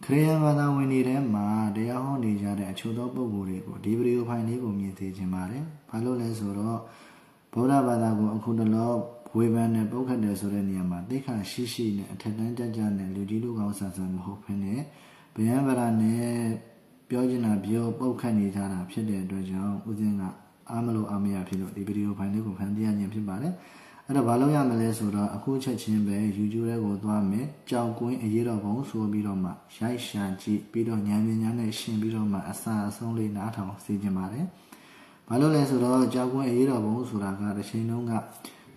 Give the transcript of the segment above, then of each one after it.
ခရိယန်ဘာသာဝင်တွေထဲမှာတရားဟောနေကြတဲ့အချို့သောပုဂ္ဂိုလ်တွေကိုဒီဗီဒီယိုဖိုင်လေးကိုမြင်သိချင်ပါတယ်။ဘာလို့လဲဆိုတော့ဗုဒ္ဓဘာသာကိုအခုတလောဝေဖန်နဲ့ပုတ်ခတ်တယ်ဆိုတဲ့နေရာမှာသိက္ခာရှိရှိနဲ့အထက်တန်းကြကြနဲ့လူကြီးလူကောင်းဆန်ဆန်မဟုတ်ဘဲနဲ့ဗျံဗရာနဲ့ပြောချင်တာပြောပုတ်ခတ်နေကြတာဖြစ်တဲ့အတွက်ကြောင့်ဦးဇင်းကအားမလို့အားမရဖြစ်လို့ဒီဗီဒီယိုဖိုင်လေးကိုဖန်တီးရခြင်းဖြစ်ပါတယ်။အဲ့တော့ဘာလို့ရမလဲဆိုတော့အခုချက်ချင်းပဲ YouTube ထဲကိုသွားမယ်ကြောက်ကွင်းအရေးတော်ပုံဆိုပြီးတော့မှရိုက်ရှာကြည့်ပြီးတော့ဉာဏ်ပညာနဲ့ရှင်းပြီးတော့မှအစာအဆုံးလေးနားထောင်စေချင်ပါတယ်။ဘာလို့လဲဆိုတော့ကြောက်ကွင်းအရေးတော်ပုံဆိုတာကတစ်ချိန်လုံးက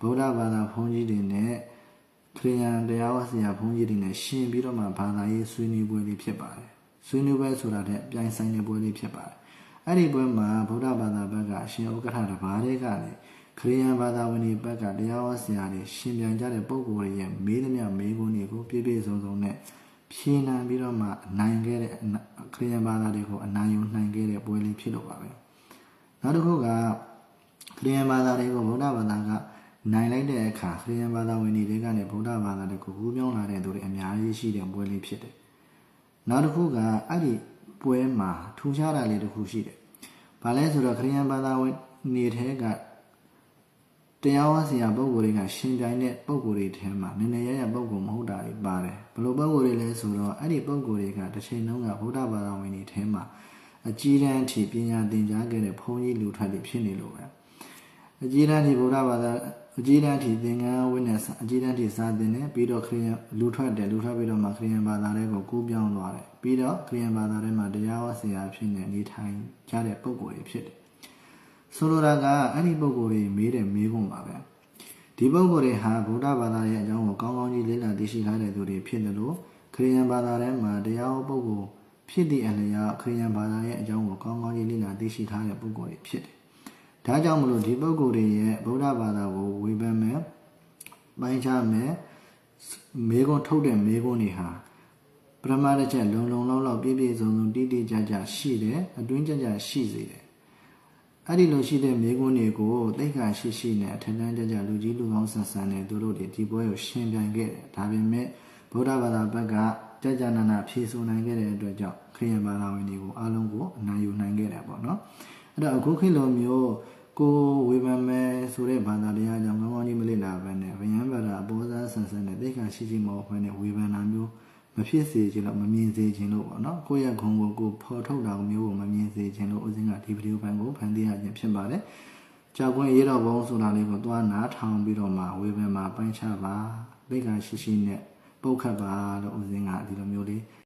ဗုဒ္ဓဘာသာဘုန်းကြီးတွေနဲ့ခရစ်ယာန်တရားဝဆရာဘုန်းကြီးတွေနဲ့ရှင်းပြီးတော့မှဘာသာရေးဆွေးနွေးပွဲလေးဖြစ်ပါတယ်။ဆွေးနွေးပွဲဆိုတာတဲ့ပြိုင်ဆိုင်တဲ့ပွဲလေးဖြစ်ပါတယ်။အဲ့ဒီပွဲမှာဗုဒ္ဓဘာသာဘက်ကအရှင်ဥက္ကဋ္ဌတစ်ပါးတည်းကလည်းခရိယန်ဘာသာဝင်တွေဘက်ကတရားဟောဆရာတွေရှင်ပြန်ကြတဲ့ပုံကိုယ်တွေရဲ့မေးသမျှမေးခွန်းတွေကိုပြည့်ပြည့်စုံစုံနဲ့ဖြေနိုင်ပြီးတော့မှနိုင်ခဲ့တဲ့ခရိယန်ဘာသာတွေကိုအနိုင်ယူနိုင်ခဲ့တဲ့ပွဲလေးဖြစ်လို့ပါပဲနောက်တစ်ခုကခရိယန်ဘာသာတွေကိုဗုဒ္ဓဘာသာကနိုင်လိုက်တဲ့အခါခရိယန်ဘာသာဝင်တွေကနေဗုဒ္ဓဘာသာတွေကိုကူးပြောင်းလာတဲ့သူတွေအများကြီးရှိတဲ့ပွဲလေးဖြစ်တယ်နောက်တစ်ခုကအဲ့ဒီပွဲမှာထူးခြားတာလေးတစ်ခုရှိတယ်ဘာလဲဆိုတော့ခရိယန်ဘာသာဝင်နေတဲ့ကတရားဝဆရာပုဂ္ဂိုလ်တွေကရှင်ပြိုင်တဲ့ပုဂ္ဂိုလ်တွေထဲမှာနည်းနည်းရရပုဂ္ဂိုလ်မဟုတ်တာတွေပါတယ်ဘယ်လိုပုဂ္ဂိုလ်တွေလဲဆိုတော့အဲ့ဒီပုဂ္ဂိုလ်တွေကတစ်ချိန်လုံးကဗုဒ္ဓဘာသာဝင်တွေထဲမှာအကြီးတန်းအထိပညာသင်ကြားခဲ့တဲ့ဘုန်းကြီးလူထွက်တွေဖြစ်နေလို့ပဲအကြီးတန်းအထိဗုဒ္ဓဘာသာအကြီးတန်းအထိသင်္ကန်းဝိနည်းအကြီးတန်းအထိစာသင်တယ်ပြီးတော့ခရိယန်လူထွက်ပြီးတော့မှခရိယန်ဘာသာတွေကိုကူးပြောင်းသွားတယ်ပြီးတော့ခရိယန်ဘာသာထဲမှာတရားဝဆရာဖြစ်နေနေထိုင်ကြတဲ့ပုဂ္ဂိုလ်တွေဖြစ်တယ်ဆိုလိုတာကအဲ့ဒီပုဂ္ဂိုလ်တွေမေးတဲ့မေးခွန်းပါပဲဒီပုဂ္ဂိုလ်တွေဟာဗုဒ္ဓဘာသာရဲ့အကြောင်းကိုကောင်းကောင်းကြီးလေ့လာသိရှိထားတဲ့သူတွေဖြစ်တယ်လို့ခရိယန်ဘာသာထဲမှာတရားဟောပုဂ္ဂိုလ်ဖြစ်သည့်အလျောက်ခရိယန်ဘာသာရဲ့အကြောင်းကိုကောင်းကောင်းကြီးလေ့လာသိရှိထားတဲ့ပုဂ္ဂိုလ်တွေဖြစ်တယ်။ဒါကြောင့်မလို့ဒီပုဂ္ဂိုလ်တွေရဲ့ဗုဒ္ဓဘာသာကိုဝေဖန်မယ်ပိုင်းခြားမယ်မေးခွန်းထုတ်တဲ့မေးခွန်းတွေဟာပရမတ်ချက်လုံလောက်ပြည့်ပြည့်စုံစုံတိတိကျကျရှိတယ်အတွင်းကျကျရှိစေတယ်အဲ့ဒီလိုရှိတဲ့မိကွန်းတွေကိုသိက္ခာရှိနဲ့အထက်တန်းကြလူကြီးလူကောင်းဆန်ဆန်နဲ့သူတို့တွေဒီပွဲကိုရှင်ပြိုင်ခဲ့တယ်ဒါပေမဲ့ဗုဒ္ဓဘာသာဘက်ကကြနာနာဖြေဆိုနိုင်ခဲ့တဲ့အတွက်ကြောင့်ခရိယန်ဘာသာဝင်တွေကိုအားလုံးကိုအနိုင်ယူနိုင်ခဲ့တယ်ပေါ့နော်အဲ့တော့အခုခေတ်လိုမျိုးကိုဝေဖန်မယ်ဆိုတဲ့ဘာသာတရားကြောင့်ကောင်းကောင်းကြီးမလေ့လာဘဲနဲ့ဗျံဘာသာအပေါ်စားဆန်ဆန်နဲ့သိက္ခာရှိမဟုတ်ဘဲနဲ့ဝေဖန်တာမျိုးမဖြစ်စေချင်လို့မမြင်စေချင်လို့ပေါ့နော်ကိုယ့်ရဲ့ခုံကိုဖော်ထုတ်တာမျိုးကိုမမြင်စေချင်လို့ဦးစင်းကဒီဗီဒီယိုပိုင်းကိုဖန်တီးရခြင်းဖြစ်ပါတယ်ကြောက်ခွင့်ရေးတော်ဘုံဆိုတာလေးကိုသွားနားထောင်ပြီးတော့မှဝေဖန်မှာပိုင်းခြားပါသိက္ခာရှိနဲ့ပုတ်ခတ်ပါလို့ဦးစင်းကဒီလိုမျိုးလေး